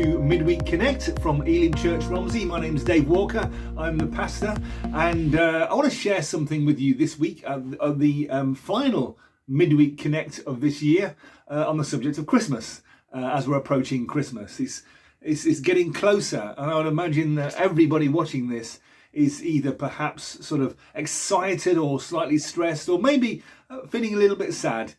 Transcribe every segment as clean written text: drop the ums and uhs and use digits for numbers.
to Midweek Connect from Elim Church Romsey. My name's Dave Walker. I'm the pastor, and I want to share something with you this week of the final Midweek Connect of this year on the subject of Christmas. As we're approaching Christmas, it's getting closer, and I would imagine that everybody watching this is either perhaps sort of excited or slightly stressed, or maybe feeling a little bit sad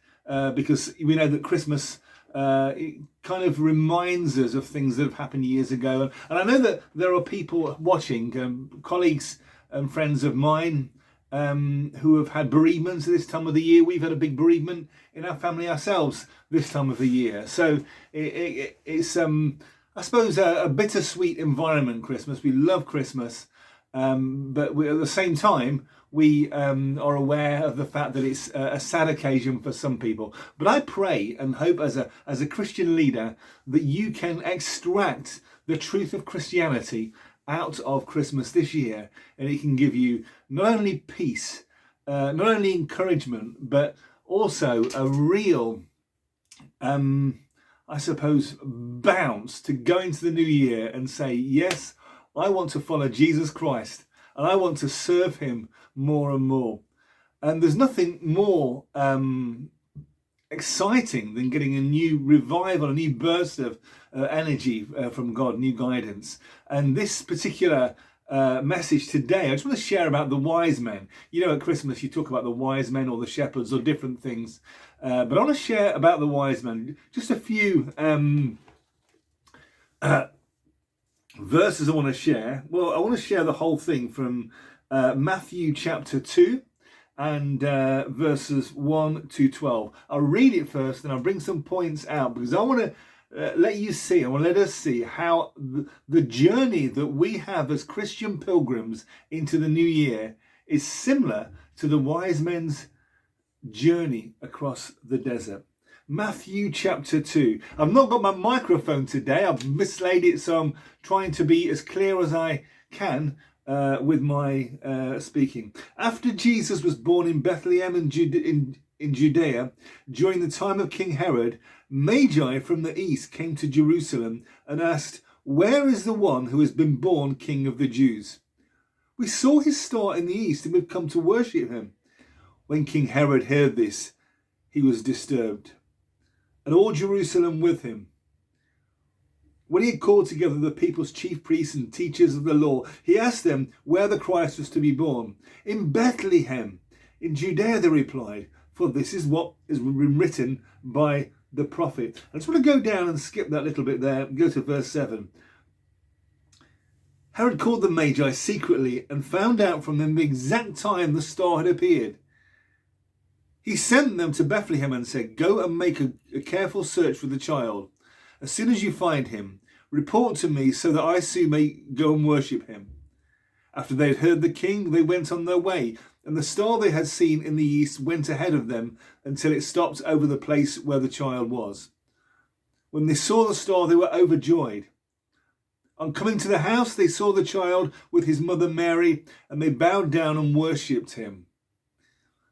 because we know that Christmas it kind of reminds us of things that have happened years ago. And I know that there are people watching, colleagues and friends of mine who have had bereavements at this time of the year. We've had a big bereavement in our family ourselves this time of the year. So it's, I suppose, a bittersweet environment, Christmas. We love Christmas, but at the same time, we are aware of the fact that it's a sad occasion for some people. But I pray and hope as a Christian leader that you can extract the truth of Christianity out of Christmas this year, and it can give you not only peace, not only encouragement, but also a real, I suppose, bounce to go into the new year and say, yes, I want to follow Jesus Christ, and I want to serve him more and more. And there's nothing more exciting than getting a new revival, a new burst of energy from God, new guidance. And this particular message today, I just want to share about the wise men. You know, at Christmas you talk about the wise men or the shepherds or different things, but I want to share about the wise men. Just a few verses I want to share. Well, I want to share the whole thing from Matthew chapter 2 and verses 1 to 12. I'll read it first and I'll bring some points out, because I want to let you see, I want to let us see how the journey that we have as Christian pilgrims into the new year is similar to the wise men's journey across the desert. Matthew chapter 2. I've not got my microphone today. I've mislaid it, so I'm trying to be as clear as I can with my speaking. After Jesus was born in Bethlehem in Judea, during the time of King Herod, Magi from the east came to Jerusalem and asked, "Where is the one who has been born King of the Jews? We saw his star in the east and we've come to worship him." When King Herod heard this, he was disturbed, and all Jerusalem with him. When he had called together the people's chief priests and teachers of the law, he asked them where the Christ was to be born. "In Bethlehem, in Judea," they replied, "for this is what has been written by the prophet." I just want to go down and skip that little bit there and go to verse 7. Herod called the Magi secretly and found out from them the exact time the star had appeared. He sent them to Bethlehem and said, "Go and make a careful search for the child. As soon as you find him, report to me so that I too may go and worship him." After they had heard the king, they went on their way, and the star they had seen in the east went ahead of them until it stopped over the place where the child was. When they saw the star, they were overjoyed. On coming to the house, they saw the child with his mother Mary, and they bowed down and worshipped him.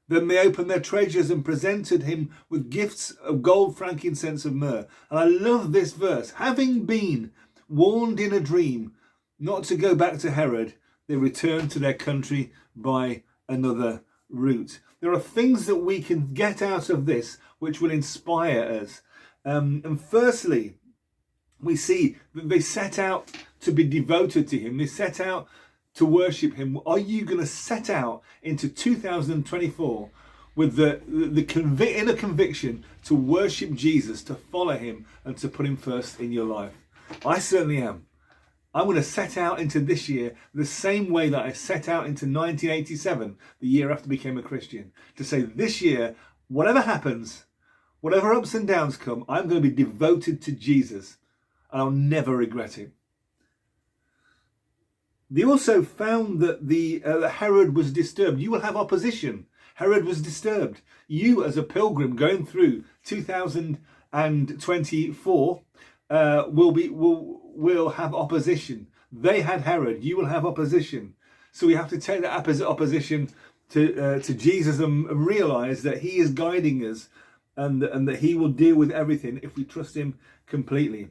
Then they opened their treasures and presented him with gifts of gold, frankincense, and myrrh. And I love this verse. Having been warned in a dream not to go back to Herod, they returned to their country by another route. There are things that we can get out of this which will inspire us. And firstly, we see that they set out to be devoted to him. They set out to worship him. Are you going to set out into 2024 with the inner conviction to worship Jesus, to follow him, and to put him first in your life? I certainly am. I'm going to set out into this year the same way that I set out into 1987, the year after I became a Christian, to say this year, whatever happens, whatever ups and downs come, I'm going to be devoted to Jesus, and I'll never regret it. They also found that Herod was disturbed. You will have opposition. Herod was disturbed. You, as a pilgrim going through 2024, will have opposition. They had Herod. You will have opposition. So we have to take that opposition to Jesus and realise that he is guiding us, and that he will deal with everything if we trust him completely.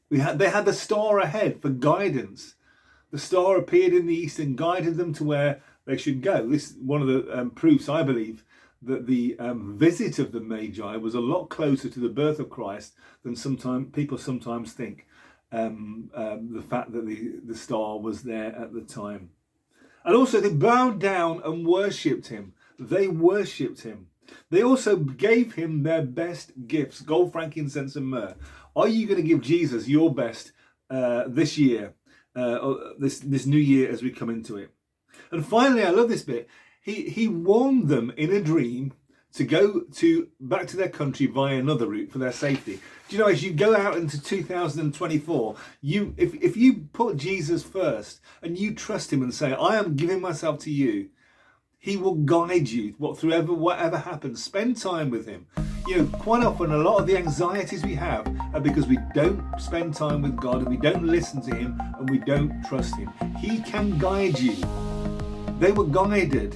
They had the star ahead for guidance. The star appeared in the east and guided them to where they should go. This is one of the proofs, I believe, that the visit of the Magi was a lot closer to the birth of Christ than people sometimes think. The fact that the star was there at the time. And also they bowed down and worshipped him. They worshipped him. They also gave him their best gifts, gold, frankincense and myrrh. Are you going to give Jesus your best this year, this new year as we come into it? And finally, I love this bit. He warned them in a dream to go back to their country via another route for their safety. Do you know, as you go out into 2024, if you put Jesus first and you trust him and say, I am giving myself to you, he will guide you whatever happens. Spend time with him. You know, quite often a lot of the anxieties we have are because we don't spend time with God and we don't listen to him and we don't trust him. He can guide you. They were guided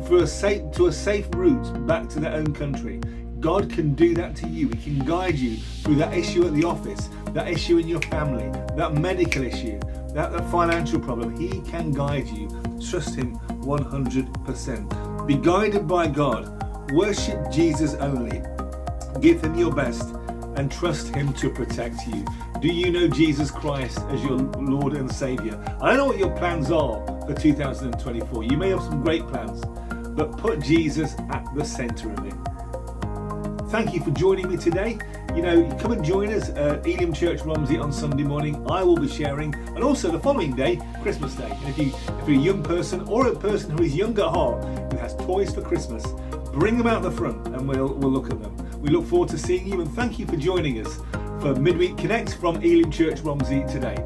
to a safe route back to their own country. God can do that to you. He can guide you through that issue at the office, that issue in your family, that medical issue, that financial problem. He can guide you. Trust him 100%. Be guided by God. Worship Jesus only. Give him your best and trust him to protect you. Do you know Jesus Christ as your Lord and Saviour? I don't know what your plans are for 2024. You may have some great plans, but put Jesus at the centre of it. Thank you for joining me today. You know, come and join us at Elim Church Romsey on Sunday morning. I will be sharing, and also the following day, Christmas Day. And if you're a young person or a person who is young at heart, who has toys for Christmas, bring them out the front and we'll look at them. We look forward to seeing you, and thank you for joining us for Midweek Connect from Elim Church Romsey today.